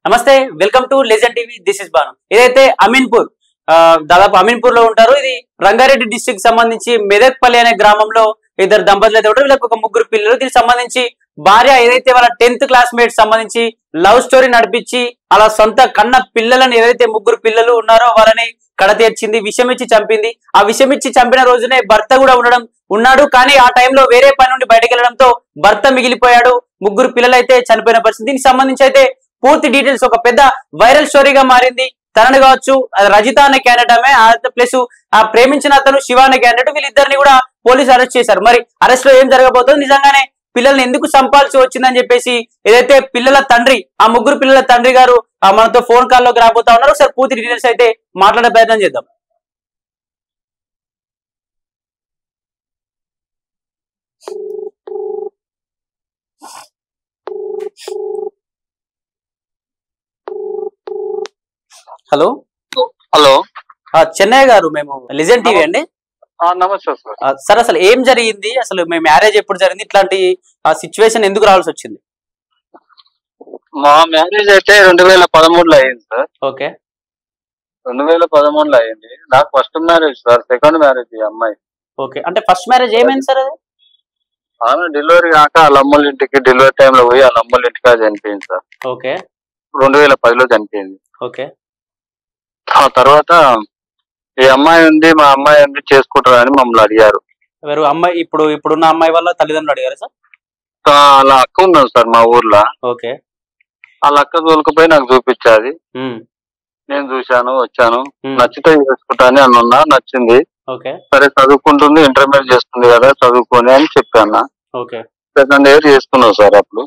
నమస్తే, welcome to legend TV. This is Banu. ఇదైతే అమీన్పూర్, దాదాపు అమీన్పూర్ లో ఉంటారు. ఇది రంగారెడ్డి డిస్ట్రిక్ట్ సంబంధించి మెదక్పల్లి అనే గ్రామంలో ఇద్దరు దంపతులు అయితే ఉంటారు. వీళ్ళకి ఒక ముగ్గురు పిల్లలు. దీనికి సంబంధించి భార్య ఏదైతే వాళ్ళ 10th క్లాస్మేట్ సంబంధించి లవ్ స్టోరీ నడిపించి అలా సొంత కన్న పిల్లలను ఏదైతే ముగ్గురు పిల్లలు ఉన్నారో వాళ్ళని కడతీర్చింది, విషమిచ్చి చంపింది. ఆ విషమిచ్చి చంపిన రోజునే భర్త కూడా ఉన్నాడు. కానీ ఆ టైంలో వేరే పని నుండి బయటకు వెళ్ళడంతో భర్త మిగిలిపోయాడు. ముగ్గురు పిల్లలు అయితే చనిపోయిన పరిస్థితి. దీనికి సంబంధించి అయితే పూర్తి డీటెయిల్స్ ఒక పెద్ద వైరల్ స్టోరీగా మారింది. తనను కావచ్చు, రజిత అనే క్యాండిడేట్ ఆమె, ప్లస్ ఆ ప్రేమించిన అతను శివ అనే క్యాండిడేట్, వీళ్ళిద్దరిని కూడా పోలీసు అరెస్ట్ చేశారు. మరి అరెస్ట్ లో ఏం జరగబోతుంది, నిజంగానే పిల్లల్ని ఎందుకు చంపాల్సి వచ్చిందని చెప్పేసి ఏదైతే పిల్లల తండ్రి, ఆ ముగ్గురు పిల్లల తండ్రి గారు మనతో ఫోన్ కాల్ లోకి రాబోతా ఉన్నారు. ఒకసారి పూర్తి డీటెయిల్స్ అయితే మాట్లాడే ప్రయత్నం చేద్దాం. హలో హలో చెన్నై గారు, మేము లెజెండ్ టీవీ అండి. నమస్తే సార్. సార్, అసలు ఏం జరిగింది, అసలు మీ మ్యారేజ్ ఎప్పుడు జరిగింది, ఇట్లాంటి సిచ్యువేషన్ ఎందుకు రావాల్సి వచ్చింది? మా మ్యారేజ్ అయితే 2013లో అయింది సార్. ఓకే, 2013లో అయింది. నాకు first marriage sir, second marriage ఈ అమ్మాయి. ఓకే, అంటే ఫస్ట్ మ్యారేజ్ ఏమైంది సార్? అది ఆమె డెలివరీ కాక వాళ్ళ అమ్మోళ్ళ ఇంటికి, డెలివరీ టైంలో పోయి వాళ్ళ అమ్మోళ్ళ ఇంటికి చనిపోయింది సార్. ఓకే, 2010లో చనిపోయింది. ఓకే. ఆ తర్వాత ఈ అమ్మాయి ఉంది, మా అమ్మాయి ఉంది, చేసుకుంటారా అని మమ్మల్ని అడిగారు. ఎవరు అమ్మాయి? ఇప్పుడున్న అమ్మాయి వాళ్ళ తల్లిదండ్రులు అడిగారు సార్? వాళ్ళ అక్క ఉన్నాను సార్ మా ఊర్లో. ఓకే. వాళ్ళ అక్క తోలుకుపోయి నాకు చూపించాది. నేను చూశాను, వచ్చాను. నచ్చితే చేసుకుంటా అని అన్నా. నచ్చింది. ఓకే. సరే, చదువుకుంటుంది, ఇంటర్మీడియట్ చేస్తుంది కదా, చదువుకొని అని చెప్పాను. ఓకే. సెకండ్ ఇయర్ చేసుకున్నాం సార్. అప్పుడు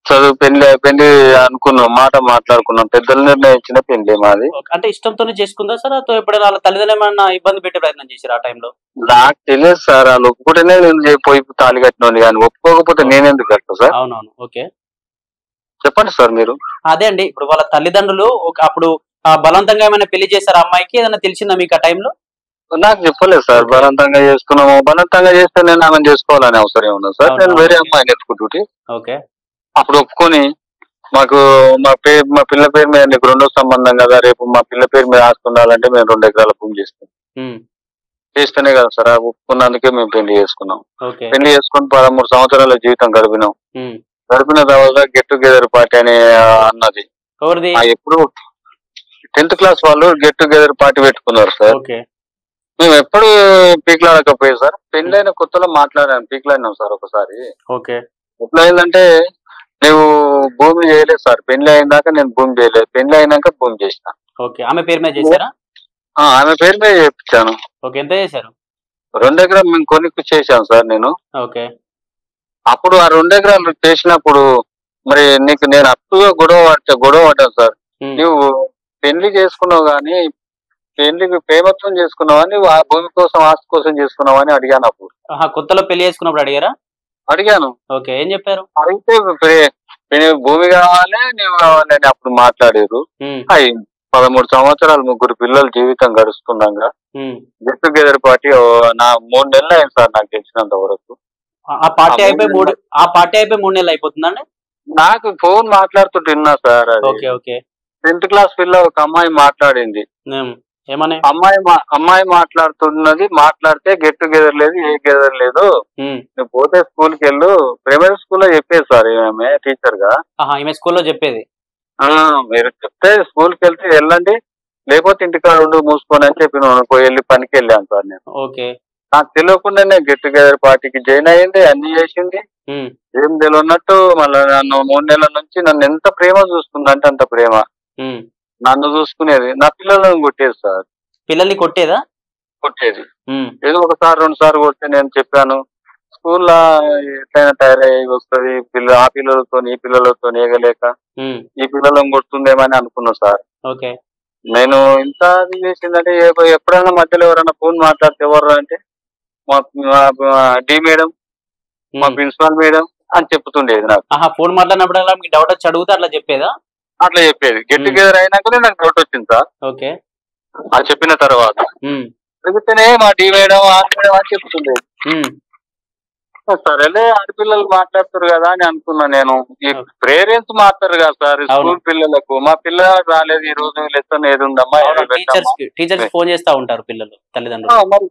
చదువు పెళ్లి అనుకున్నాం, మాట మాట్లాడుకున్నాం. పెద్దలు నిర్ణయించిన పెళ్లి మాది. అంటే ఇష్టంతోనే చేసుకుందా సార్? ఎప్పుడైనా వాళ్ళ తల్లిదండ్రులు ఏమన్నా ఇబ్బంది పెట్టే ప్రయత్నం చేశారు ఆ టైంలో? నాకు తెలియదు సార్. వాళ్ళు ఒప్పుకుంటేనే నేను పోయి తాళి కట్టినోండి, కానీ ఒప్పుకోకపోతే నేనెందుకు కట్టా సార్? అవునవును. ఓకే, చెప్పండి సార్ మీరు. అదే అండి, ఇప్పుడు వాళ్ళ తల్లిదండ్రులు అప్పుడు బలవంతంగా ఏమైనా పెళ్లి చేశారు అమ్మాయికి? ఏదైనా తెలిసిందా మీకు ఆ టైంలో? నాకు చెప్పలేదు సార్. బలవంతంగా చేసుకున్నాము. బలవంతంగా చేస్తే నేను ఆమె చేసుకోవాలని అవసరం ఏమన్నా సార్? నేను వేరే అమ్మాయిని ఎత్తుకుంటుంటే ఓకే. అప్పుడు ఒప్పుకొని మాకు మా పిల్ల పేరు మీద నీకు రెండో సంబంధం కదా, రేపు మా పిల్ల పేరు మీద ఆస్తి ఉండాలంటే మేము 2 ఎకరాల భూమి చేస్తాం. చేస్తేనే కదా సార్. ఒప్పుకున్నందుకే మేము పెళ్లి చేసుకున్నాం. పెళ్లి చేసుకుని 13 సంవత్సరాల జీవితం గడిపినాం. గడిపిన తర్వాత గెట్ టుగెదర్ పార్టీ అని అన్నది. ఎప్పుడు 10th క్లాస్ వాళ్ళు గెట్ టుగెదర్ పార్టీ పెట్టుకున్నారు సార్. మేము ఎప్పుడు పీక్లాడకపోయాం సార్. పెళ్ళైన కొత్తలో మాట్లాడాను, పీక్లాడినాం సార్ ఒకసారి. ఎట్లా అయిందంటే, నువ్వు భూమి చేయలేదు సార్. పెళ్లి అయిన దాకా నేను భూమి చేయలేదు, పెళ్లి అయినాక భూమి చేసిన. ఆమె పేరు మీద చేశారా? ఆమె పేరు మీద చేయించాను. ఎంత చేశారు? 2 ఎకరాలు మేము కొనుక్కు చేశాను సార్ నేను. అప్పుడు ఆ 2 ఎకరాలు చేసినప్పుడు మరి నీకు నేను అప్పుగా గొడవ పడ్డాను సార్. నువ్వు పెళ్లి చేసుకున్నావు కానీ పెళ్లికి ప్రేమత్వం చేసుకున్నావా, నువ్వు ఆ భూమి కోసం, ఆస్తి కోసం చేసుకున్నావా అని అడిగాను. అప్పుడు కొత్తలో పెళ్లి చేసుకున్నప్పుడు అడిగారా? అడిగాను. ఓకే, ఏం చెప్పారు? అడిగితే భూమి కావాలి, నువ్వు కావాలని అప్పుడు మాట్లాడారు. 13 సంవత్సరాలు 3 పిల్లల జీవితం గడుస్తుండగా గెట్ టుగెదర్ పార్టీ నా 3 నెలలు అయింది సార్ నాకు తెలిసినంత వరకు. ఆ పార్టీ అయిపోయి 3 నెలలు అయిపోతుందండి. నాకు ఫోన్ మాట్లాడుతుంటే విన్నా సార్. అది 10th క్లాస్ పిల్ల ఒక అమ్మాయి మాట్లాడింది. అమ్మాయి మాట్లాడుతున్నది. మాట్లాడితే గెట్ టుగెదర్ లేదు, ఏ గెదర్ లేదు, నువ్వు పోతే స్కూల్కి వెళ్ళు. ప్రైమరీ స్కూల్లో చెప్పేది సార్ ఈమె టీచర్ గా. స్కూల్లో చెప్పేది మీరు చెప్తే స్కూల్కి వెళ్తే వెళ్ళండి, లేకపోతే ఇంటికాడ ఉండు మూసుకొని అని చెప్పి వెళ్ళి పనికి వెళ్ళాను సార్ నేను. నాకు తెలియకుండానే గెట్ టుగెదర్ పార్టీకి జాయిన్ అయ్యింది, అన్ని చేసింది. ఏం తెలియనట్టు మళ్ళీ నన్ను 3 నెలల నుంచి నన్ను ఎంత ప్రేమ చూస్తుందంటే అంత ప్రేమ. నన్ను చూసుకునేది, నా పిల్లలను కొట్టేది సార్. పిల్లల్ని కొట్టేదా? కొట్టేది. ఏదో 1 2 సార్లు కొడితే నేను చెప్పాను, స్కూల్లో ఎట్లయినా తయారయ్యి వస్తుంది, ఆ పిల్లలతో ఈ పిల్లలతో ఏగలేక ఈ పిల్లలను కొడుతుందేమని అనుకున్నా సార్. నేను ఇంత చేసిందంటే, ఎప్పుడైనా మధ్యలో ఎవరైనా ఫోన్ మాట్లాడితే ఎవరు అంటే మా డి మేడం, మా ప్రిన్సిపాల్ మేడం అని చెప్తుండేది నాకు. ఫోన్ మాట్లాడినప్పుడు మీకు డౌట్ వచ్చి అడుగుతా అట్లా చెప్పేదా? అట్లా చెప్పేది. గెట్ టుగెదర్ అయినాకనే నాకు డౌట్ వచ్చింది సార్. అది చెప్పిన తర్వాత చెబితేనే మా డి మేడం, ఆ మేడం అని చెప్తుండేది. సరేలే ఆడపిల్లలు మాట్లాడతారు కదా అని అనుకున్నా నేను. ఈ ఓకే. పేరెంట్స్ మాట్లాడరు కదా సార్ అవును. స్కూల్ పిల్లలకు. మా పిల్ల రాలేదు ఈ రోజు, లెసన్ ఏది ఉందమ్మా, అవును. ఏది పెట్టమ్మా. టీచర్స్ ఫోన్ చేస్తా ఉంటారు పిల్లలు తల్లిదండ్రులు. మరి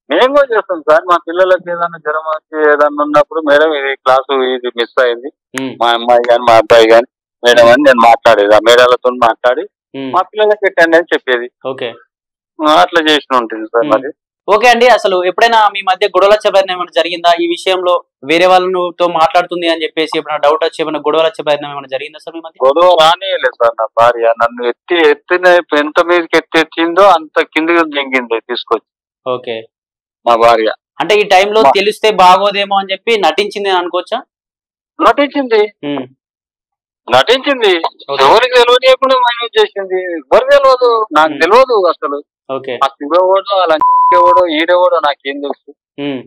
మేము కూడా చేస్తాం సార్. మా పిల్లలకి ఏదైనా జ్వరం వచ్చి ఏదన్నా ఉన్నప్పుడు, మేడం ఇది క్లాసు ఇది మిస్ అయింది, ఉమ్, మా అమ్మాయి కానీ మా అబ్బాయి కానీ మేడం ఉమ్, అని నేను మాట్లాడేది. ఆ మేడాలతో మాట్లాడి ఉమ్, మా పిల్లలకి పెట్టండి అని చెప్పేది. ఓకే. అట్లా చేసిన ఉంటుంది సార్. ఉమ్. మరి ఓకే అండి. అసలు ఎప్పుడైనా మీ మధ్య గొడవలు వచ్చే ప్రయత్నం ఏమైనా జరిగిందా ఈ విషయంలో? వేరే వాళ్ళతో మాట్లాడుతుంది అని చెప్పేసి ఎప్పుడైనా డౌట్ వచ్చి ఏమైనా గొడవలు వచ్చే ప్రయత్నం ఏమైనా జరిగిందా సార్ మీ మధ్య? గొడవ రానియలేదు సార్ నా భార్య. నన్ను ఎత్తిన ఎంత మీదకి ఎత్తిందో అంత కిందికి దింగింది తీసుకొచ్చి ఓకే. మా భార్య. అంటే ఈ టైంలో మా- తెలిస్తే బాగోదేమో అని చెప్పి నటించింది అని అనుకోవచ్చా? నటించింది ఉమ్, నటించింది ఓకే. ఎవరికి తెలియకుండా మేనేజ్ చేసింది. ఎవరికి తెలియదు, నాకు ఉమ్, తెలియదు అసలు. ఓకే. ఆ శివోడో అలా ఎవడో ఈడెవడో నాకేం తెలుసు. ఉమ్,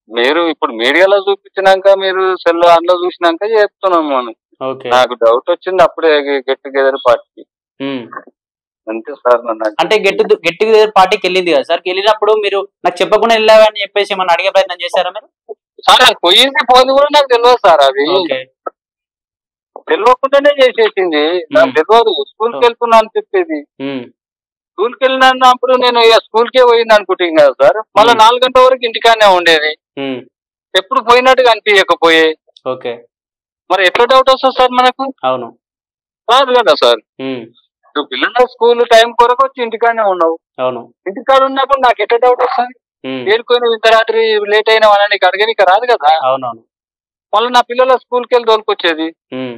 మీరు ఇప్పుడు మీడియాలో చూపించినాక, మీరు సెల్ అందులో చూసినాక చెప్తున్నాము అని. ఓకే. నాకు డౌట్ వచ్చింది అప్పుడే గెట్ టుగెదర్ పార్టీకి. ఉమ్. అంతే సార్. నన్ను అంటే గెట్ టుగెదర్ పార్టీకి వెళ్ళింది కదా సార్. వెళ్ళినప్పుడు మీరు నాకు చెప్పకుండా వెళ్ళావా అని చెప్పేసి ఏమన్నా అడిగే ప్రయత్నం చేశారా మీరు? సార్ అది పోయింది పోయింది కూడా నాకు తెలియదు సార్. అది ఓకే. తెలియకుండానే చేసేసింది. నాకు తెలియదు. స్కూల్కి వెళ్తున్నా అని చెప్పేది. ఉమ్, స్కూల్కి వెళ్ళినప్పుడు నేను స్కూల్కే పోయింది అనుకుంటాం కదా సార్. మళ్ళీ 4 గంటల వరకు ఇంటికానే ఉండేది. ఉమ్, ఎప్పుడు పోయినట్టుగా అనిపించకపోయే. ఓకే. మరి ఎట్లా డౌట్ వస్తుంది సార్ మనకు? అవును. కాదు కదా సార్. ఉమ్, నువ్వు పిల్లల స్కూల్ టైం కొరకు వచ్చి ఇంటికానే ఉన్నావు. అవును. ఇంటికాడ ఉన్నప్పుడు నాకు ఎట్లా డౌట్ వస్తుంది? ఉమ్, ఏడుకొని ఇంత రాత్రి లేట్ అయినా అని నీకు అడగనికి రాదు కదా. అవునవును. మళ్ళీ నా పిల్లల స్కూల్కి వెళ్ళి తోలుకొచ్చేది. ఉమ్,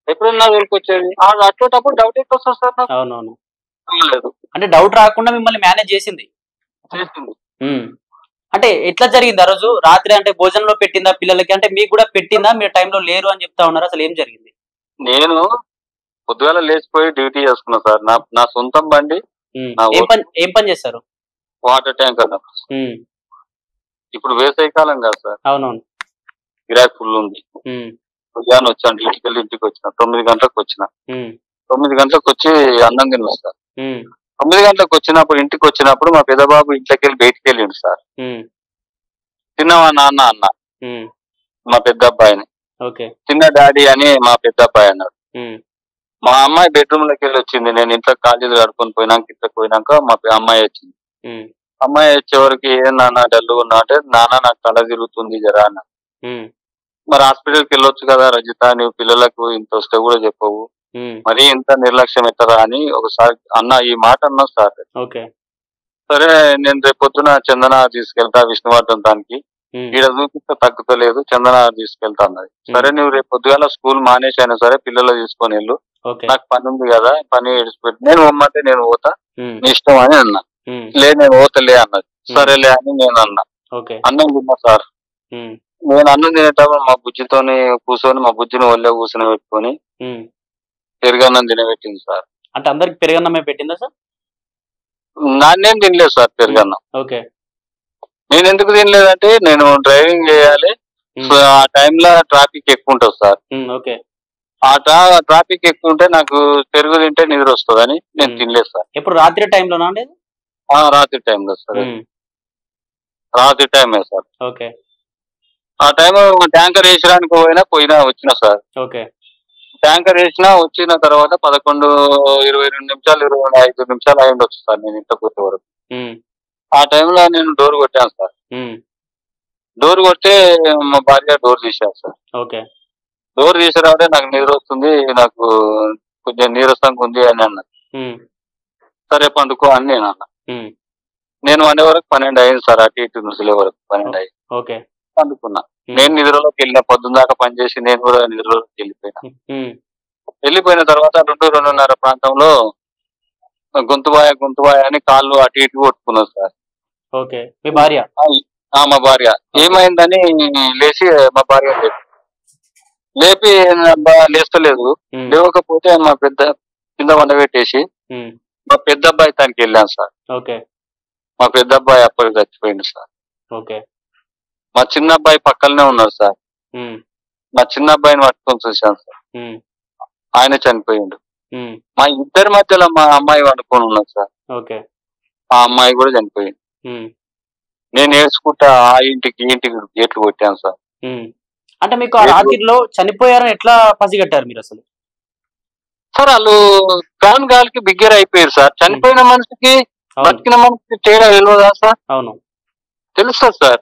ఎప్పుడన్నా తోలుకొచ్చేది. అట్లాంటప్పుడు డౌట్ ఎట్లా వస్తుంది సార్? నాకు అవునవును. లేదు. అంటే డౌట్ రాకుండా మిమ్మల్ని మేనేజ్ చేసింది. చేసింది. ఉమ్. అంటే ఎట్లా జరిగింది ఆ రోజు రాత్రి? అంటే భోజనంలో పెట్టిందా పిల్లలకి? అంటే మీకు కూడా పెట్టిందా? మీరు టైంలో లేరు అని చెప్తా ఉన్నారు. అసలు ఏం జరిగింది? నేను పొద్దుగాల లేచిపోయి డ్యూటీ చేసుకున్నా సార్. నా సొంతం బండి, ఉమ్. నా ఏం పని చేస్తారు? Water tanker. ఉమ్, ఇప్పుడు వేసవి కాలం కదా సార్. అవునవును. గిరాక్ ఫుల్ ఉంది. ఉమ్, ఉదయాన్నే వచ్చాను, ఇంటికి వచ్చిన 9 గంటలకు వచ్చిన. ఉమ్, 9 గంటలకు వచ్చి అన్నం తిన్నా సార్. ఉమ్, 9 గంటలకు వచ్చినప్పుడు ఇంటికి వచ్చినప్పుడు మా పెద్దబాబు ఇంట్లోకి వెళ్ళి బయటికి వెళ్ళిండు సార్. ఉమ్, తిన్నావా నాన్న అన్న ఉమ్, మా పెద్ద అబ్బాయిని. ఓకే. చిన్న డాడీ అని మా పెద్ద అబ్బాయి అన్నాడు. ఉమ్, మా అమ్మాయి బెడ్రూమ్ లోకి వెళ్ళి వచ్చింది. నేను ఇంట్లో కాలేజీలు కడుకొని పోయినాక ఇంట్లోకి పోయినాక మా అమ్మాయి వచ్చింది. ఉమ్, అమ్మాయి వచ్చేవరకు ఏం నాన్న డల్గా ఉన్నా అంటే, నాన్న నాకు తల తిరుగుతుంది జరా అన్న. ఉమ్, మరి హాస్పిటల్కి వెళ్ళొచ్చు కదా రజిత, నువ్వు పిల్లలకు ఇంత వస్తే కూడా చెప్పవు, ఉమ్, మరి ఇంత నిర్లక్ష్యం ఎత్తరా అని ఒకసారి అన్న ఈ మాట అన్నా సార్. ఓకే. సరే నేను రేపు పొద్దున చందన తీసుకెళ్తా విష్ణువర్ధన్ దానికి, ఉమ్, ఈడ చూపిస్తే తగ్గుతలేదు, చందన తీసుకెళ్తా అన్నది. సరే నువ్వు రేపు పొద్దుగాల స్కూల్ మానేసి అయినా సరే పిల్లలు తీసుకొని వెళ్ళు, ఓకే. నాకు పని ఉంది కదా, పని విడిచిపెట్టి నేను పొమ్మంటే నేను పోతా, ఉమ్, నీ ఇష్టం అని అన్నా. ఉమ్, లేదు నేను పోతలే అన్నది. సరేలే అని నేను అన్నా. ఓకే. అన్నం తిన్నా సార్. ఉమ్, నేను అన్నం తినేటప్పుడు మా బుజ్జితోని కూర్చొని మా బుజ్జిని ఒళ్ళో కూర్చొని పెట్టుకొని ఉమ్. పెరుగన్నం తినబెట్టింది సార్. అంటే అందరికి పెరుగన్నమే పెట్టిందా సార్? నాన్నేం తినలేదు సార్ పెరుగన్నం. ఓకే. నేను ఎందుకు తినలేదంటే నేను డ్రైవింగ్ చేయాలి. సో ఆ టైంలో ట్రాఫిక్ ఎక్కువ ఉంటుంది సార్. ఉమ్, ఓకే. ఆ ట్రాఫిక్ ఎక్కువ ఉంటే నాకు పెరుగు తింటే నిద్ర వస్తుందని నేను తినలేదు సార్. ఎప్పుడు రాత్రి టైంలోనా అండి? రాత్రి టైంలో సార్. ఉమ్, రాత్రి టైమే సార్. ఓకే. ఆ టైం ట్యాంకర్ వేసడానికి పోయినా వచ్చిన సార్. ఓకే. ట్యాంకర్ వేసినా వచ్చిన తర్వాత 11:22 నిమిషాలు 25 నిమిషాలు అయి ఉండొచ్చు సార్ నేను ఇంట్లోకి వచ్చే వరకు. ఉమ్, ఆ టైంలో నేను డోర్ కొట్టాను సార్. ఉమ్, డోర్ కొట్టే మా భార్య డోర్ తీశాను సార్. ఓకే. డోర్ తీసేరావంటే నాకు నిద్ర వస్తుంది, నాకు కొంచెం నీరసంగా ఉంది అని అన్నది. ఉమ్, సరే పండుకో అని నేను అన్నా. ఉమ్, నేను వండే వరకు 12 అయింది సార్. అటు ఇటు ముసలే వరకు 12 అయింది. ఓకే. పండుకున్నా. నేను నిద్రలోకి వెళ్ళిన, పొద్దున్న దాకా పనిచేసి నేను కూడా నిద్రలోకి వెళ్ళిపోయినా. ఉమ్, వెళ్ళిపోయిన తర్వాత 2:30 ప్రాంతంలో గొంతుబాయ అని కాళ్ళు అటు ఇటు కొట్టుకున్నారు సార్. ఓకే. మీ భార్య? మా భార్య. ఏమైందని లేచి మా భార్య లేపి లేస్తలేదు. ఉమ్, లేవకపోతే మా పెద్ద కింద వండబెట్టేసి ఉమ్, మా పెద్ద అబ్బాయి తనకి వెళ్ళాను సార్. ఓకే. మా పెద్ద అబ్బాయి అప్పటికి చచ్చిపోయింది సార్. ఓకే. మా చిన్న అబ్బాయి పక్కనే ఉన్నారు సార్. ఉమ్, మా చిన్న అబ్బాయిని పట్టుకొని చూశాను సార్. ఉమ్, ఆయన చనిపోయిండు. ఉమ్, మా ఇద్దరి మధ్యలో మా అమ్మాయి వండుకొని ఉన్నది సార్. ఓకే. ఆ అమ్మాయి కూడా చనిపోయింది. ఉమ్, నేను నేర్చుకుంటా ఆ ఇంటికి ఈ ఇంటికి గేట్లు కొట్టాను సార్. అంటే మీకు ఆ రాత్రిలో చనిపోయారని ఎట్లా పసిగట్టారు మీరు అసలు? సార్ వాళ్ళు గాలికి బిగ్గర అయిపోయారు సార్. చనిపోయిన మనిషికి బతికిన మనిషికి తేడా తెలియదా సార్? అవును, తెలుస్తుంది సార్.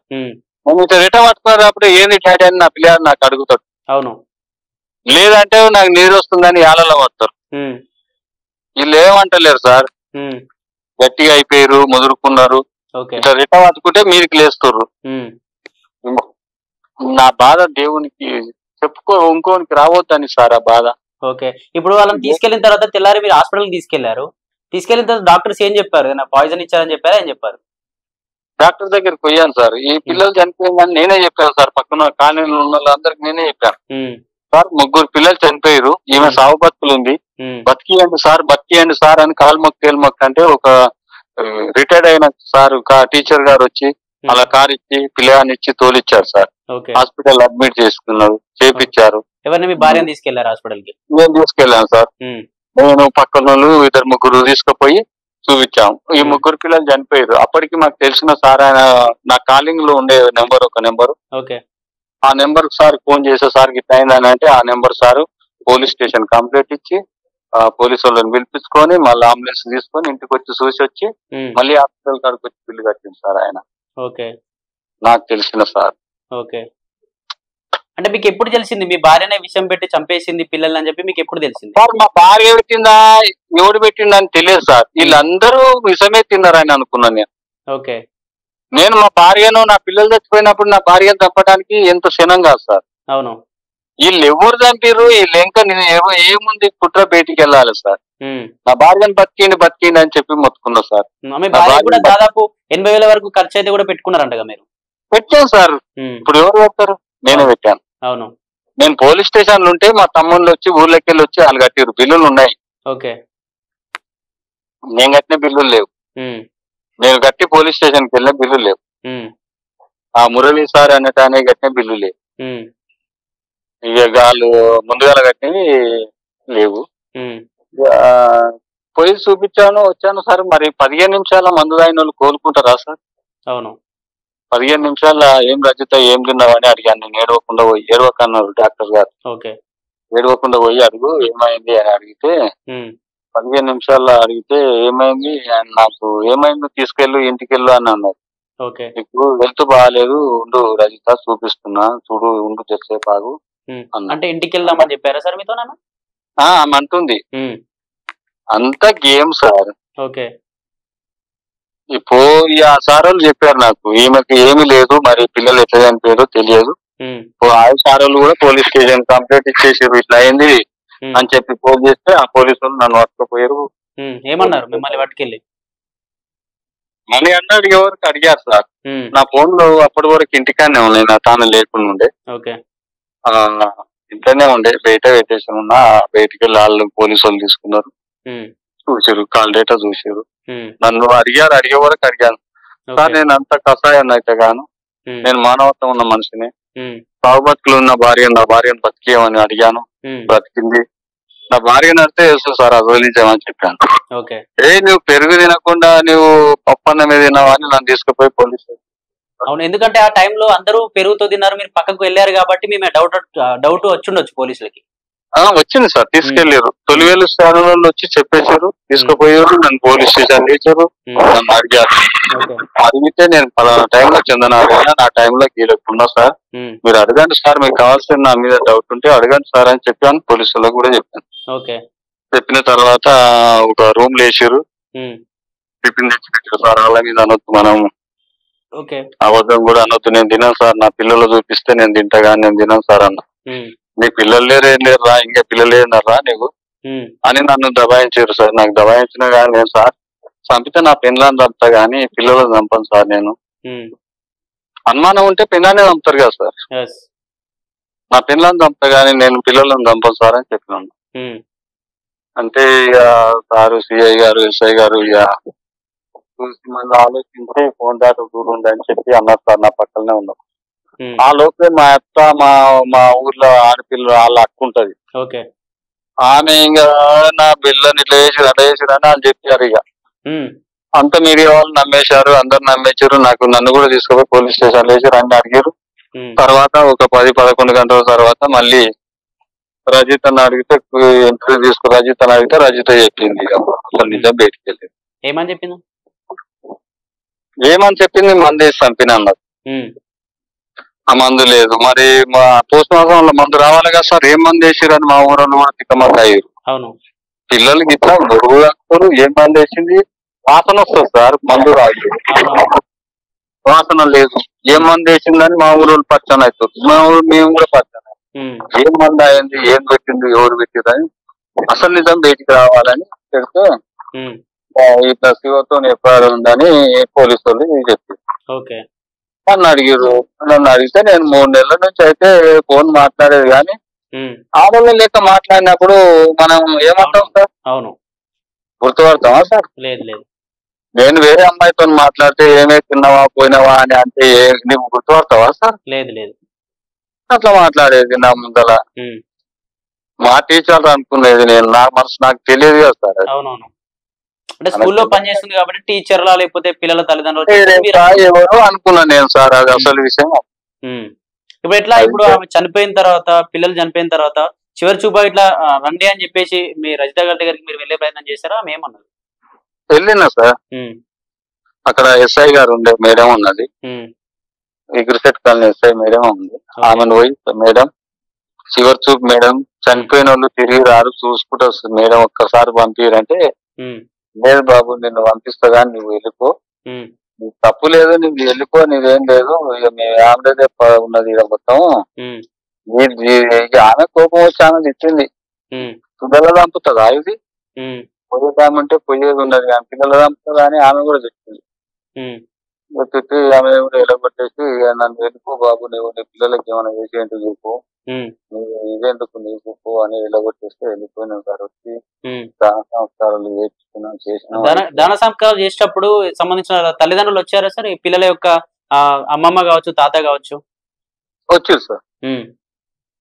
నేను ఇట్లా రిటర్న్ పట్టుకున్నప్పుడు ఏంది డాడీ అని నా పిల్లలు నాకు అడుగుతాడు. అవును, లేదంటే నాకు నీరు వస్తుందని ఆలలో వస్తారు. వీళ్ళు ఏమంటలేరు సార్, గట్టిగా అయిపోయారు, ముదురుకున్నారు. ఇట్లా రిటర్న్ పట్టుకుంటే మీరికి లేస్తారు. నా బాధ దేవునికి ఇంకోనికి రావద్దని సార్ ఆ బాధ. ఓకే, ఇప్పుడు వాళ్ళని తీసుకెళ్లిన తర్వాత తెల్లారి మీరు హాస్పిటల్కి తీసుకెళ్లారు. తీసుకెళ్లిన తర్వాత డాక్టర్స్ ఏం చెప్పారు? పాయిజన్ ఇచ్చారని చెప్పారా? ఏం చెప్పారు? డాక్టర్ దగ్గరికి పోయాను సార్. ఈ పిల్లలు చనిపోయిందని నేనే చెప్పాను సార్. పక్కన కాలనీలో ఉన్న వాళ్ళందరికి నేనే చెప్పాను సార్. 3 పిల్లలు చనిపోయారు, ఈమె సాగు బతుకులు ఉంది, బతికియండి సార్ అని కాలు మొక్క అంటే ఒక రిటైర్డ్ అయిన సార్ టీచర్ గారు వచ్చి అలా కారు ఇచ్చి పిల్లగాన్ని ఇచ్చి తోలిచ్చారు సార్. హాస్పిటల్ అడ్మిట్ చేసుకున్నారు, చేపించారు. ఎవరిని? మీ భార్యను తీసుకెళ్లారు హాస్పిటల్ కి? నేను తీసుకెళ్లాను సార్. నేను పక్కన 2-3 తీసుకుపోయి చూపించాము. ఈ 3 పిల్లలు చనిపోయారు. అప్పటికి మాకు తెలిసిన సార్, ఆయన నా కాలింగ్ లో ఉండే ఒక నెంబరు, ఆ నెంబర్ సార్ ఫోన్ చేసే సార్ గిట్ట అయిందని అంటే ఆ number sir police station complaint ఇచ్చి పోలీసు వాళ్ళని పిలిపించుకొని మళ్ళీ అంబులెన్స్ తీసుకొని ఇంటికి వచ్చి చూసి వచ్చి మళ్ళీ హాస్పిటల్ కాడికి వచ్చి బిల్లు కట్టింది సార్ ఆయన. నాకు తెలిసిన సార్. అంటే మీకు ఎప్పుడు తెలిసింది మీ భార్యనే విషయం పెట్టి చంపేసింది పిల్లల్ని అని చెప్పి మీకు ఎప్పుడు తెలిసింది? సార్ మా భార్య పెట్టిందా ఎవడు పెట్టిందా అని తెలియదు సార్. వీళ్ళందరూ విషమే తిన్నారని అనుకున్నాను నేను. నేను మా భార్యను, నా పిల్లలు చచ్చిపోయినప్పుడు నా భార్యను చంపడానికి ఎంత క్షణం కాదు సార్. అవును, వీళ్ళు ఎవరు చంపారు, వీళ్ళు ఇంకా ఏముంది కుట్ర బయటికి వెళ్ళాలి సార్. నా భార్యను బతికిండి అని చెప్పి మొత్తుకున్నా సార్. దాదాపు 80,000 వరకు ఖర్చు అయితే కూడా పెట్టుకున్నారంట మీరు? పెట్టాను సార్. ఇప్పుడు ఎవరు పెడతారు? నేనే పెట్టాను. అవును, నేను పోలీస్ స్టేషన్ ఉంటే మా తమ్ముళ్ళు వచ్చి ఊర్లోకి వెళ్ళి వచ్చి వాళ్ళు కట్టారు. బిల్లులు ఉన్నాయి. నేను కట్టిన బిల్లులు లేవు. నేను కట్టి పోలీస్ స్టేషన్ కి వెళ్ళిన బిల్లులు లేవు. ఆ మురళీ సార్ అనేటానే కట్టిన బిల్లు లేవు. ఇక వాళ్ళు ముందుగా కట్టినవి లేవు. పోయి చూపించాను, వచ్చాను సార్. మరి 15 నిమిషాల మందు తాగిన వాళ్ళు కోలుకుంటారా సార్? అవును, 15 నిమిషాల ఏం రచిత ఏం తిన్నావని అడిగాను. నేను ఏడవకుండా పోయి, ఏడవకన్నారు డాక్టర్ గారు. ఏడవకుండా పోయి అడుగు ఏమైంది అని అడిగితే 15 నిమిషాల్లో అడిగితే ఏమైంది, నాకు ఏమైంది తీసుకెళ్ళు ఇంటికెళ్ళు అని అన్నారు. నీకు హెల్త్ బాగాలేదు, ఉండు రజిత చూపిస్తున్నా చూడు, ఉండు తెచ్చేపు ఆగు అంటే ఇంటికి వెళ్దామని చెప్పారా సార్ మీతో? అంటుంది. అంతా గేమ్ సార్. ఇప్పుడు ఆ సార్ వాళ్ళు చెప్పారు నాకు, ఈమెకి ఏమీ లేదు, మరి పిల్లలు ఎట్లా చనిపోయారో తెలియదు. ఆ సార్ వాళ్ళు కూడా పోలీస్ స్టేషన్ కంప్లైంట్ ఇచ్చేసారు, ఇట్లా అయింది అని చెప్పి ఫోన్ చేస్తే ఆ పోలీసు వాళ్ళు నన్ను పట్టుకుపోయారు. ఏమన్నారు మిమ్మల్ని పట్టుకెళ్ళి? మనీ అన్నాడు ఎవరికి అడిగారు సార్. నా ఫోన్ లో అప్పటి వరకు ఇంటికానే ఉన్నాయి, నా తాను లేకుండా ఉండే. ఇంట్లోనే ఉండే, బయట పెట్టేసి ఉన్నా. బయటికి వెళ్ళి వాళ్ళు పోలీసు వాళ్ళు తీసుకున్నారు, చూసారు, కాల్ డేటా చూసారు. నన్ను అడిగే వరకు అడిగాను సార్. నేను అంత కషాయాన్ని అయితే గాను, నేను మానవత్వం ఉన్న మనిషిని. సాగు బతుకులు ఉన్న నా భార్యను బతికేయమని అడిగాను, బ్రతికింది. నా భార్యను అంటే తెలుసు సార్, వదిలించామని చెప్పాను. నువ్వు పెరుగు తినకుండా నువ్వు పప్పన్న మీద తిన్నావా అని నన్ను తీసుకుపోయి పోలీసు. అవును, ఎందుకంటే ఆ టైంలో అందరూ పెరుగుతో తిన్నారు, మీరు పక్కకు వెళ్ళారు కాబట్టి మేము డౌట్ వచ్చిండొచ్చు పోలీసులకి. వచ్చింది సార్, తీసుకెళ్లారు. తొలివేలు స్థానంలో వచ్చి చెప్పేశారు, తీసుకుపోయారు. నన్ను పోలీస్ స్టేషన్ లేచారు, నన్ను అడిగారు. అడిగితే నేను పలానా టైంలో చందనారాయణ, నా టైంలో కీలకున్నా సార్, మీరు అడగండి సార్, మీకు కావాల్సిన నా మీద డౌట్ ఉంటే అడగండి సార్ అని చెప్పాను. పోలీసులకు కూడా చెప్పాను. చెప్పిన తర్వాత ఒక రూమ్ లో వేసారు, టిఫిన్ తెచ్చి పెట్టారు సార్. వాళ్ళ మీద అనొద్దు, మనం అబద్ధం కూడా అనొద్దు. నేను తినాను సార్, నా పిల్లలు చూపిస్తే నేను తింటా కానీ నేను తినాను సార్ అన్న. నీ పిల్లలు లేరేం లేరు రా, ఇంకా పిల్లలు ఏనారా నీకు అని నన్ను దబాయించారు సార్. నాకు దబాయించిన కానీ నేను సార్ చంపితే నా పిల్లలను చంపుతా గానీ పిల్లలను చంపాను సార్. నేను అనుమానం ఉంటే పిల్లనే చంపుతారు కదా సార్, నా పిల్లలను చంపుతా గానీ నేను పిల్లలను చంపాను సార్ అని చెప్పినాను. అంటే ఇక సారు సిఐ గారు ఎస్ఐ గారు ఇక చూసి మళ్ళీ ఆలోచించి ఫోన్ దాకా దూరం ఉందని చెప్పి అన్నారు సార్. నా పక్కనే ఉన్నారు. ఆ లోపే మా అత్త మా ఊర్లో ఆడపిల్లలు వాళ్ళ అక్క ఉంటది, ఆమె ఇంకా నా బిల్లని ఇట్లా వేసిరు అట్లా వేసిరు అని వాళ్ళు చెప్పారు. ఇక అంత మీడియా వాళ్ళు నమ్మేశారు, అందరు నమ్మేశారు. నన్ను కూడా తీసుకుపోయి పోలీస్ స్టేషన్ వేసి రండి అడిగారు. తర్వాత ఒక 10-11 గంటల తర్వాత మళ్ళీ రజితను అడిగితే ఇంటర్వ్యూ రజితను అడిగితే రజిత చెప్పింది అసలు నిజం బయటికి వెళ్ళింది. ఏమని చెప్పింది? మందు వేసి చంపిన అన్నారు. ఆ మందు లేదు, మరి మా పోస్ట్ మార్టంలో మందు రావాలి కదా సార్, ఏం మందు వేసిరని మా ఊరు కూడా తిక్కమంది అయ్యారు. పిల్లలకి ఇట్లా బరువు కాకపోరు, ఏం మందు వేసింది, వాసన వస్తుంది సార్, మందు రాదు, వాసన లేదు, ఏం మందు వేసిందని మా ఊరు పచ్చని అవుతుంది, మేము కూడా పచ్చని. ఏం మందు అయింది, ఏం పెట్టింది, ఎవరు పెట్టిందని అసలు నిజం బయటికి రావాలని చెప్తే ఇట్లా శివతో ఎఫ్ఐఆర్ ఉందని పోలీసు వాళ్ళు చెప్పారు. నన్ను అడిగారు. నన్ను అడిగితే నేను 3 నెలల నుంచి అయితే ఫోన్ మాట్లాడేది కానీ ఆడవాళ్ళు లెక్క మాట్లాడినప్పుడు మనం ఏమంటాం సార్? అవును, గుర్తుపడతామా సార్? లేదు లేదు. నేను వేరే అమ్మాయితో మాట్లాడితే ఏమే తిన్నావా పోయినావా అని అంటే నీకు గుర్తుపడతావా సార్? లేదు లేదు. అట్లా మాట్లాడేది నా ముందల. మా టీచర్ అనుకునేది నేను, నా మనసు నాకు తెలియదు కదా సార్. అవునవును, అంటే స్కూల్లో పనిచేస్తుంది కాబట్టి టీచర్లా లేకపోతే పిల్లల తల్లిదండ్రులు ఎవరో అనుకున్నాను నేను సార్, అది అసలు విషయం. ఇప్పుడు ఎట్లా, ఇప్పుడు ఆమె చనిపోయిన తర్వాత, పిల్లలు చనిపోయిన తర్వాత చివరి చూపా ఇట్లా రండి అని చెప్పేసి మీ రజిత గారి దగ్గరికి మీరు వెళ్ళే ప్రయత్నం చేశారా? ఆమె ఏమన్నారు? వెళ్ళినా సార్, అక్కడ ఎస్ఐ గారు ఉండే మేడం ఉన్నది, ఎగ్రిసెట్ కాలనీ ఎస్ఐ మేడం ఉంది. ఆమెను పోయి మేడం చివరి చూపు మేడం, చనిపోయిన వాళ్ళు తిరిగి రారు, చూసుకుంటూ వస్తుంది మేడం, ఒక్కసారి పంపిరంటే లేదు బాబు నిన్ను పంపిస్తా కానీ నువ్వు వెళ్ళిపో, నీకు తప్పు లేదు, నువ్వు వెళ్ళిపో, నీవేం లేదు, ఇక మేము ఆమెదే ఉన్నది ఇక మొత్తం. ఆమె కోపం వచ్చి ఆమె తిట్టింది, పిల్లలు చంపుతుందా ఇది, పోయేదామంటే పోయేది ఉన్నది కానీ పిల్లలు చంపుతుందా అని ఆమె కూడా చెప్పింది. తిట్టి ఆమె కూడా ఎలగొట్టేసి నన్ను వెళ్ళిపో బాబు, నువ్వు నీ పిల్లలకి ఏమైనా చేసి ఏంటో చెప్పు, నువ్వు ఇదేందుకు నీకు పో అని ఎలగొట్టేస్తే వెళ్ళిపోయినాం సార్. వచ్చి దాన సంస్కారాలు చేసినాం. దాన సంస్కారాలు చేసేటప్పుడు సంబంధించిన తల్లిదండ్రులు వచ్చారా సార్? ఈ పిల్లల యొక్క అమ్మమ్మ కావచ్చు, తాత కావచ్చు వచ్చారు సార్.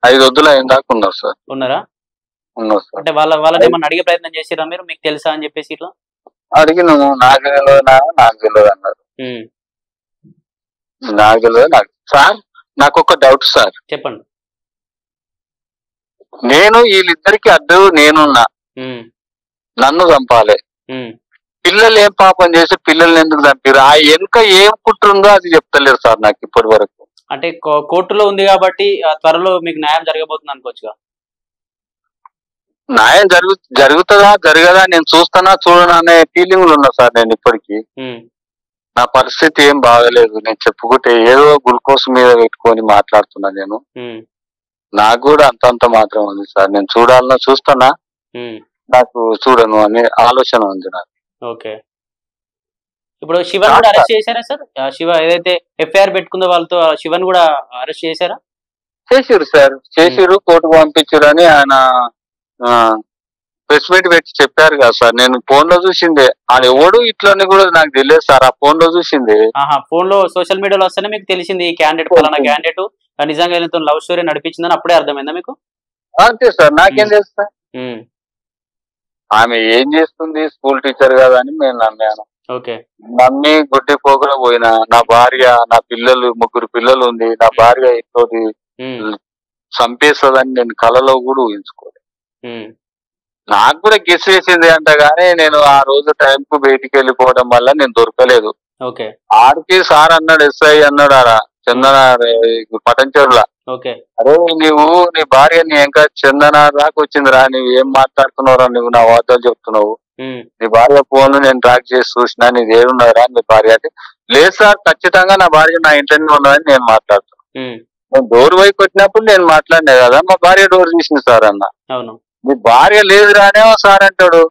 5 వద్దులు అయిన దాకా ఉన్నారు సార్. ఉన్నారా? ఉన్నారు సార్. అంటే వాళ్ళని ఏమన్నా అడిగే ప్రయత్నం చేసిరా మీరు, మీకు తెలుసా అని చెప్పేసి? ఇట్లా అడిగినాము, నాకు తెలియదు అన్నారు. నాకు తెలియదు. సార్ నాకు ఒక డౌట్ సార్, చెప్పండి. నేను వీళ్ళిద్దరికి అడ్డు నేనున్నా, నన్ను చంపాలి, పిల్లలు ఏం పాపం చేసి పిల్లల్ని ఎందుకు చంపారు? ఆ వెనుక ఏం కుట్రుందో అది చెప్తలేరు సార్ నాకు ఇప్పటి వరకు. అంటే కోర్టులో ఉంది కాబట్టి త్వరలో మీకు న్యాయం జరగబోతుంది అనుకోవచ్చుగా? న్యాయం జరుగుతుందా జరగదా నేను చూస్తానా చూడనా అనే ఫీలింగ్లు ఉన్నా సార్. నేను ఇప్పటికీ నా పరిస్థితి ఏం బాగలేదు, నేను చెప్పుకుంటే ఏదో గ్లూకోజ్ మీద పెట్టుకొని మాట్లాడుతున్నా. నేను నాకు కూడా అంతంత మాత్రం ఉంది సార్. నేను చూడాలన్నా చూస్తానా, నాకు చూడను అనే ఆలోచన ఉంది నాకు. ఓకే, ఇప్పుడు శివన్ కూడా అరెస్ట్ చేశారా సార్? శివ ఏదైతే ఎఫ్ఐఆర్ పెట్టుకుందో వాళ్ళతో శివన్ కూడా అరెస్ట్ చేశారా? చేసిరు సార్, చేసిరు, కోర్టుకు పంపించారు అని ఆయన ప్రెస్ మీట్ పెట్టి చెప్పారు కదా సార్. నేను ఫోన్ లో చూసిందే, ఆయన ఎవడు ఇట్లని కూడా నాకు తెలియదు సార్. ఆ ఫోన్ లో చూసింది, ఫోన్ లో సోషల్ మీడియాలో వస్తేనే మీకు తెలిసింది ఈ క్యాండిడేట్ ఫలానా క్యాండిడేట్ నిజంగా లవ్ స్టోరీ నడిపించిందని అప్పుడే అర్థమైందా మీకు? అంతే సార్, నాకేం తెలుస్తా ఆమె ఏం చేస్తుంది, స్కూల్ టీచర్ కదా అని నేను నమ్మాను. నమ్మి గుడ్డి పోకుండా పోయినా. నా భార్య, నా పిల్లలు, 3 పిల్లలు ఉంది, నా భార్య ఇంకోటి చంపేస్తుందని నేను కలలో కూడా ఊహించుకోలేదు. నాకు కూడా గెస్ వేసింది అంట గానీ నేను ఆ రోజు టైం కు బయటికి వెళ్ళిపోవడం వల్ల నేను దొరకలేదు. ఆడికి సార్ అన్నాడు, ఎస్ఐ అన్నాడు ఆడ చందన పటంచెరులా, అరే నీవు నీ భార్య నీ ఇంకా చందన దాకా వచ్చిందిరా, నువ్వు ఏం మాట్లాడుతున్నావురా, నువ్వు నా వార్తలు చెప్తున్నావు, నీ భార్య ఫోన్ నేను ట్రాక్ చేసి చూసినా, నీది ఏడున్నదిరా నీ భార్య అంటే, లేదు సార్ ఖచ్చితంగా నా భార్య నా ఇంట్లోనే ఉన్నదని నేను మాట్లాడుతున్నా. నేను డోర్ వైపు వచ్చినప్పుడు నేను మాట్లాడినా కదా, మా భార్య డోర్ తీసింది సార్ అన్న. నీ భార్య లేదురానేమో సార్ అంటాడు,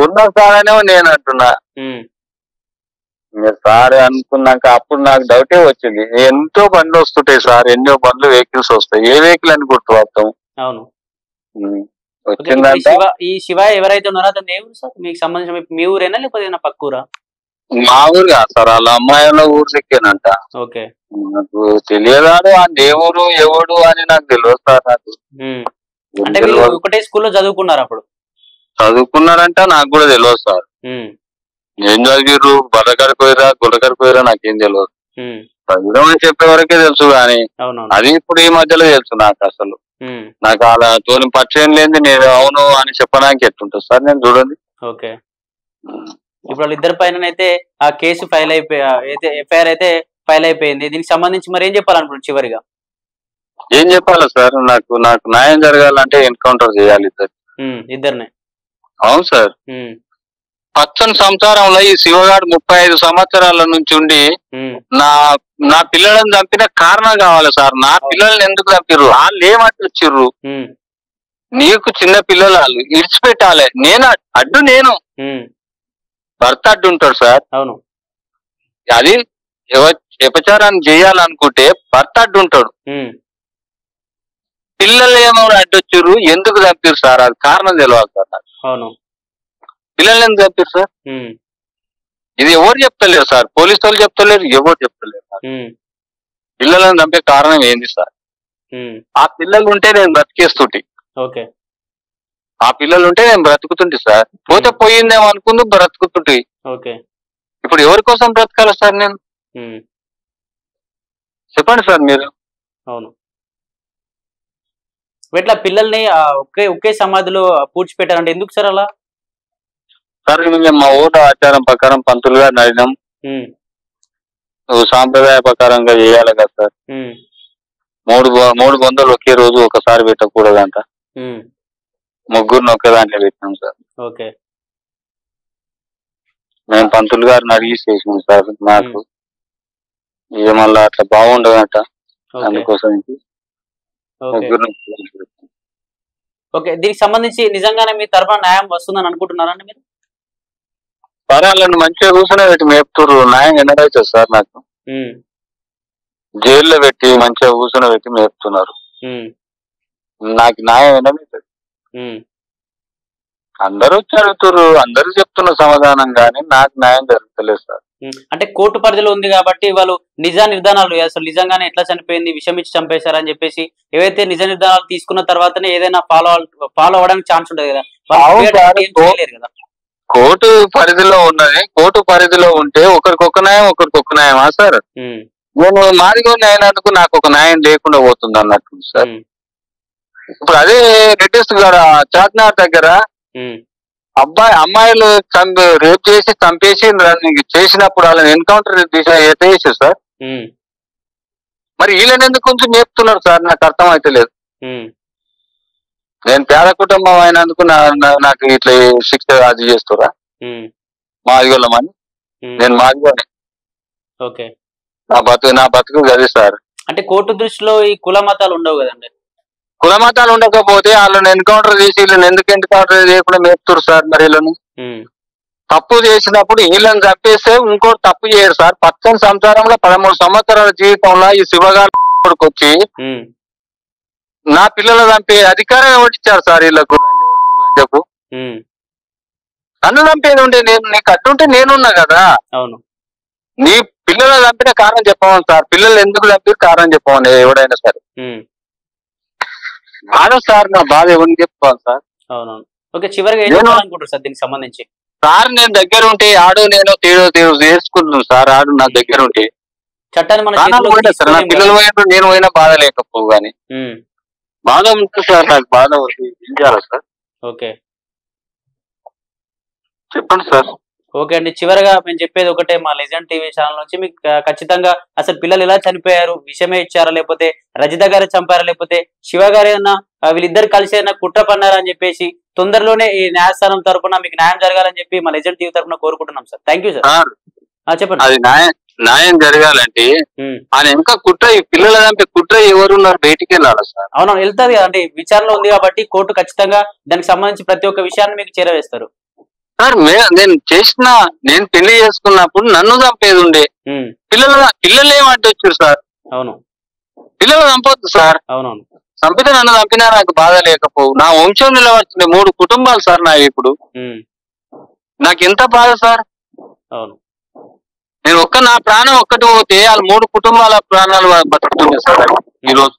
ఉన్న సార్ అనేమో నేను అంటున్నా. సార్ అనుకున్నాక అప్పుడు నాకు డౌటే వచ్చింది. ఎంతో బండ్లు వస్తుంటాయి సార్, ఎన్నో బండ్లు వెహికల్స్ వస్తాయి, ఏ వెహికల్ అని గుర్తుపడతాం. వచ్చిందంటే ఈ శివ ఎవరైతే ఉన్నారో అతను ఏ ఊరు సార్? మీకు సంబంధించిన మీ ఊరేనా లేకపోతే పక్కూరా? మా ఊరు కాదు సార్, వాళ్ళ అమ్మాయిల ఊరు లెక్కేనంట. నాకు తెలియదాడు ఆ దేవుడు ఎవడు అని నాకు తెలియదు సార్. నాకు అంటే ఒకటే స్కూల్లో చదువుకున్నారు అప్పుడు? చదువుకున్నారంట, నాకు కూడా తెలియదు సార్. ఏం చదివిర్రు, బర్రకాడికి పోయిరా గుల్లకాడికి పోయిరా నాకేం తెలియదు. చదివిరం అని చెప్పే వరకే తెలుసు కానీ అది ఇప్పుడు ఈ మధ్యలో తెలుసు నాకు. అసలు నాకు అలా తోని పరిచయం లేని నేను అవును అని చెప్పడానికి ఎట్లుంటుంది సార్? నేను చూడండి. ఓకే, ఇప్పుడు వాళ్ళిద్దరి పైన అయితే ఆ కేసు ఫైల్ అయిపోయి అయితే ఎఫ్ఐఆర్ అయితే ఫైల్ అయిపోయింది. దీనికి సంబంధించి మరి ఏం చెప్పాలనుకుంటున్నారు చివరిగా? ఏం చెప్పాలి సార్? నాకు న్యాయం జరగాలంటే ఎన్కౌంటర్ చేయాలి ఇద్దరిని. అవును సార్. పచ్చని సంసారంలో ఈ శివగాడు 35 సంవత్సరాల నుంచి ఉండి నా పిల్లలను చంపిన కారణం కావాలి సార్. నా పిల్లల్ని ఎందుకు చంపిర్రు? వాళ్ళు ఏమట్టి వచ్చిర్రు? నీకు చిన్న పిల్లలు వాళ్ళు ఇడిచిపెట్టాలి. నేను అడ్డు, నేను భర్త అడ్డు ఉంటాడు సార్. అవును, అది వ్యభిచారాన్ని చేయాలనుకుంటే భర్త అడ్డు ఉంటాడు. పిల్లలు ఏమో అడ్డొచ్చిర్రు, ఎందుకు చంపారు సార్? అది కారణం తెలియదు సార్ నాకు. అవును, పిల్లల్ని ఎందుకు చంపారు సార్? ఇది ఎవరు చెప్తలేరు సార్. పోలీసు వాళ్ళు చెప్తలేరు, ఎవరు చెప్తలేరు సార్. పిల్లలను చంపే కారణం ఏంది సార్? ఆ పిల్లలు ఉంటే నేను బ్రతికేస్తుంటి. ఓకే, ఆ పిల్లలు ఉంటే నేను బ్రతుకుతుంటి సార్. పోతే పోయిందేమో అనుకుంటూ బ్రతుకుతుంటి. ఓకే, ఇప్పుడు ఎవరి కోసం బ్రతకాలి సార్ నేను? చెప్పండి సార్ మీరు. అవును, ఇట్లా పిల్లల్ని ఒకే సమాధిలో పూడ్చిపెట్టారంటే ఎందుకు సార్ అలా? సార్ మేము మా ఊరు ఆచారం ప్రకారం పంతులుగా నడినాం. సాంప్రదాయ ప్రకారంగా చేయాలి కదా సార్. 3 బొందలు ఒకే రోజు ఒకసారి పెట్టకూడదంట. ముగ్గురిని ఒకే దాంట్లో పెట్టినాం సార్. ఓకే, మేము పంతులు గారిని అడిగి చేసినాం సార్. నాకు మళ్ళా అట్లా బాగుండదంట, అందుకోసం ముగ్గురు. ఓకే, దీనికి సంబంధించి నిజంగానే మీ తరఫున న్యాయం వస్తుందని అనుకుంటున్నారండి మీరు? సరే, వాళ్ళని మంచిగా కూర్చొని పెట్టి మేపుతుర్రు, న్యాయం ఎన్నడవుతుంది సార్? నాకు జైల్లో పెట్టి మంచిగా కూర్చొని పెట్టి మేపుతున్నారు. నాకు న్యాయం ఎన్నడవుతుంది? అందరూ వచ్చి అడుగుతుర్రు, అందరూ చెప్తున్న సమాధానం కానీ నాకు న్యాయం జరుగుతలేదు సార్. అంటే కోర్టు పరిధిలో ఉంది కాబట్టి వాళ్ళు నిజ నిర్ధారణలు అసలు నిజంగానే ఎట్లా చనిపోయింది, విషం ఇచ్చి చంపేశారని చెప్పేసి ఏవైతే నిజ నిర్ధారణలు తీసుకున్న తర్వాతనే ఏదైనా ఫాలో అవడానికి ఛాన్స్ ఉంటుంది కదా. కోర్టు పరిధిలో ఉన్నది. కోర్టు పరిధిలో ఉంటే ఒకరికొక న్యాయం ఒకరికొక న్యాయమా సార్? నేను మాదిగో అయినందుకు నాకు ఒక న్యాయం లేకుండా పోతుంది అన్నట్టు సార్. ఇప్పుడు అదే రెడ్డిస్ గారు చార్మినార్ దగ్గర అమ్మాయిలు రేప్ చేసి చంపేసి చేసినప్పుడు వాళ్ళని ఎన్కౌంటర్ చేసారు సార్. మరి వీళ్ళని ఎందుకు కొంచెం మేపుతున్నారు సార్? నాకు అర్థం అయితే లేదు. నేను పేద కుటుంబం అయినందుకు నాకు ఇట్లా శిక్ష అది చేస్తురా? మాదిగోళ్ళమని నేను మాదిగోనే. ఓకే, నా బతుకు అది సార్. అంటే కోర్టు దృష్టిలో ఈ కుల మతాలు ఉండవు కదండి. కుల మతాలు ఉండకపోతే వాళ్ళని ఎన్కౌంటర్ చేసి వీళ్ళని ఎందుకు ఎన్కౌంటర్ చేయకుండా మేపుతురు సార్? మరి వీళ్ళని తప్పు చేసినప్పుడు వీళ్ళని చంపేస్తే ఇంకోటి తప్పు చేయరు సార్. పచ్చని సంసారంలో 13 సంవత్సరాల జీవితంలో ఈ శివగాడికి వచ్చి నా పిల్లలు చంపే అధికారం ఎవరిచ్చారు సార్ వీళ్ళకు? చెప్పు, నన్ను చంపేది ఉంటే నీకు అడ్డుంటే నేనున్నా కదా. అవును, నీ పిల్లలు చంపిన కారణం చెప్పమని సార్. పిల్లలు ఎందుకు చంపి కారణం చెప్పమని ఎవడైనా సరే. బాధ సార్, నా బాధ ఎవరిని చెప్పుకోవాలి సార్? అవునవును. ఓకే, చివరిగా ఏం చెప్పాలనుకుంటారు సార్ దీనికి సంబంధించి? సార్ నేను దగ్గర ఉంటే ఆడు నేను తేడు చేసుకుంటున్నాను సార్. ఆడు నా దగ్గర ఉంటే చట్టాన్ని సార్ నా పిల్లలు పోయినప్పుడు నేను పోయినా బాధ లేకపోవు కానీ బాధ ఉంటుంది సార్. నాకు బాధ ఉంది, ఏం చేయాలి సార్? ఓకే, చెప్పండి సార్. ఓకే అండి, చివరిగా మేము చెప్పేది ఒకటే, మా లెజెండ్ టీవీ ఛానల్ నుంచి మీకు ఖచ్చితంగా అసలు పిల్లలు ఎలా చనిపోయారు, విషమే ఇచ్చారా, లేకపోతే రజిత గారే చంపారా, లేకపోతే శివ గారే అన్నా వీళ్ళిద్దరు కలిసి అయినా కుట్ర పన్నారా అని చెప్పేసి తొందరలోనే ఈ న్యాయస్థానం తరఫున మీకు న్యాయం జరగాలని చెప్పి మా లెజెండ్ టీవీ తరఫున కోరుకుంటున్నాం సార్. Thank you sir. చెప్పండి. అది న్యాయం జరగాలంటే ఆయన ఇంకా కుట్ర, ఈ పిల్లల చంపే కుట్ర ఎవరున్నారు బయటికి వెళ్ళాలి సార్. అవును, వెళ్తాది కదా. అంటే విచారణ ఉంది కాబట్టి కోర్టు ఖచ్చితంగా దానికి సంబంధించి ప్రతి ఒక్క విషయాన్ని మీకు చేరవేస్తారు సార్. నేను పెళ్లి చేసుకున్నప్పుడు నన్ను చంపేది ఉండే, పిల్లలు ఏమంటే వచ్చారు సార్. అవును, పిల్లలు చంపొద్దు సార్. అవునవును, చంపితే నన్ను చంపినా నాకు బాధ లేకపోవు. నా వంశం నిలబడుతుంది. 3 కుటుంబాలు సార్ నా. ఇప్పుడు నాకు ఎంత బాధ సార్. అవును, నేను నా ప్రాణం ఒక్కటి పోతే వాళ్ళు 3 కుటుంబాల ప్రాణాలు బతుకుతుంది సార్. ఈరోజు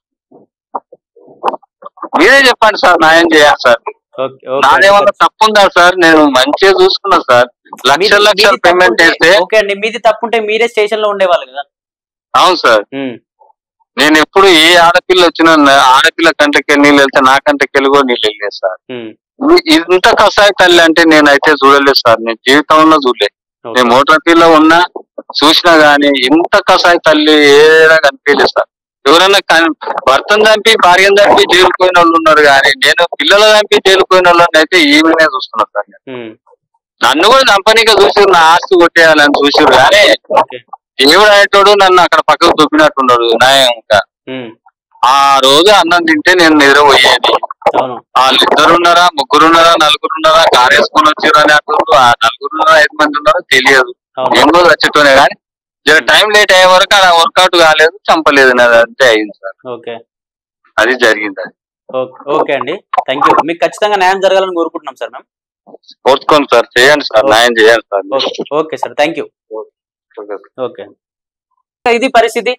మీరే చెప్పండి సార్, న్యాయం చేయాలి సార్. నాదేమన్నా తప్పు ఉందా సార్? నేను మంచిగా చూసుకున్నా సార్. లక్షల పేమెంట్ చేస్తే ఓకే అండి, మీది తప్పుంటే మీరే స్టేషన్ లో ఉండేవాళ్ళు కదా. అవును సార్. నేను ఎప్పుడు ఏ ఆడపిల్ల వచ్చినా ఆడపిల్ల కంటకి నీళ్ళు వెళ్తే నా కంటకి వెళ్ళి కూడా నీళ్ళు వెళ్ళలేదు సార్. ఇంత కసాయి తల్లి అంటే నేనైతే చూడలేదు సార్, నేను జీవితంలో చూడలేదు. నేను మోటార్ ఫీల్డ్ ఉన్నా చూసినా గానీ ఇంత కసాయి తల్లి ఏదైనా కనిపించలేదు సార్. ఎవరైనా భర్తను చంపి భార్యను చంపి జైలుపోయిన వాళ్ళు ఉన్నారు కానీ నేను పిల్లలు చంపి జైలుపోయిన వాళ్ళని అయితే ఈమెనే చూస్తున్నా సార్. నన్ను కూడా చంపనీగా చూసారు, నా ఆస్తి కొట్టేయాలని చూసారు కానీ దేవుడు అనేటోడు నన్ను అక్కడ పక్కకు చూపినట్టున్నాడు న్యాయంగా. ఆ రోజు అన్నం తింటే నేను నిద్రపోయేది. వాళ్ళు 2 ఉన్నారా 3 ఉన్నారా 4 ఉన్నారా కారు వేసుకొని వచ్చారు అని అంటున్నారు. ఆ 4 ఉన్నారా 5 మంది ఉన్నారో తెలియదు. నేను కూడా వచ్చేటోనే కానీ టైం లేట్ అయ్యే వరకు అలా వర్కౌట్ కాలేదు, చంపలేదు, అంతే అయింది సార్. ఓకే, అది జరిగింది. ఓకే అండి, థ్యాంక్ యూ. మీకు ఖచ్చితంగా న్యాయం జరగాలని కోరుకుంటున్నాం సార్. మేము కోరుకోండి సార్, చేయండి సార్, న్యాయం చేయండి sir. Okay sir, thank you. Okay, ఇది పరిస్థితి.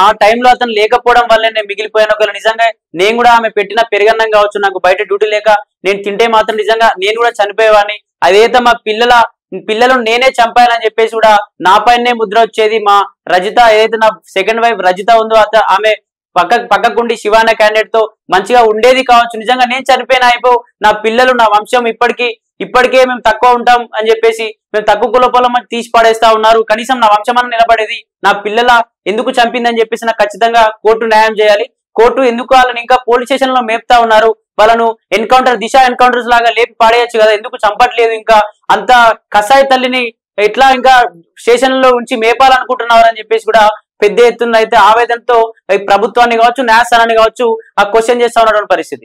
ఆ టైంలో అతను లేకపోవడం వల్ల నేను మిగిలిపోయాను. ఒకవేళ నిజంగా నేను కూడా ఆమె పెట్టిన పెరుగన్నం కావచ్చు, నాకు బయట డ్యూటీ లేక నేను తింటే మాత్రం నిజంగా నేను కూడా చనిపోయేవాడిని. అదైతే మా పిల్లలు నేనే చంపానని చెప్పేసి కూడా నా పైనే ముద్ర వచ్చేది. మా రజిత, ఏదైతే నా సెకండ్ వైఫ్ రజిత ఉందో ఆమె పక్కకుండి శివాన క్యాండిడేట్ తో మంచిగా ఉండేది కావచ్చు. నిజంగా నేను చనిపోయిన అయిపో నా పిల్లలు, నా వంశం ఇప్పటికే మేము తక్కువ ఉంటాం అని చెప్పేసి మేము తక్కువ కులపొలం తీసి పడేస్తా ఉన్నారు. కనీసం నా వంశమన్న నిలబడేది. నా పిల్లల ఎందుకు చంపిందని చెప్పేసి నాకు ఖచ్చితంగా కోర్టు న్యాయం చేయాలి. కోర్టు ఎందుకు వాళ్ళని ఇంకా పోలీస్ స్టేషన్ లో మేపుతా ఉన్నారు? వాళ్ళను దిశ ఎన్కౌంటర్స్ లాగా లేపి పాడేయచ్చు కదా, ఎందుకు చంపట్లేదు? ఇంకా అంత కసాయి తల్లిని ఎట్లా ఇంకా స్టేషన్ లో ఉంచి మేపాలనుకుంటున్నారు అని చెప్పేసి కూడా పెద్ద ఎత్తున అయితే ఆవేదనతో ప్రభుత్వాన్ని కావచ్చు, న్యాయస్థానాన్ని కావచ్చు ఆ క్వశ్చన్ చేస్తా ఉన్నటువంటి పరిస్థితి.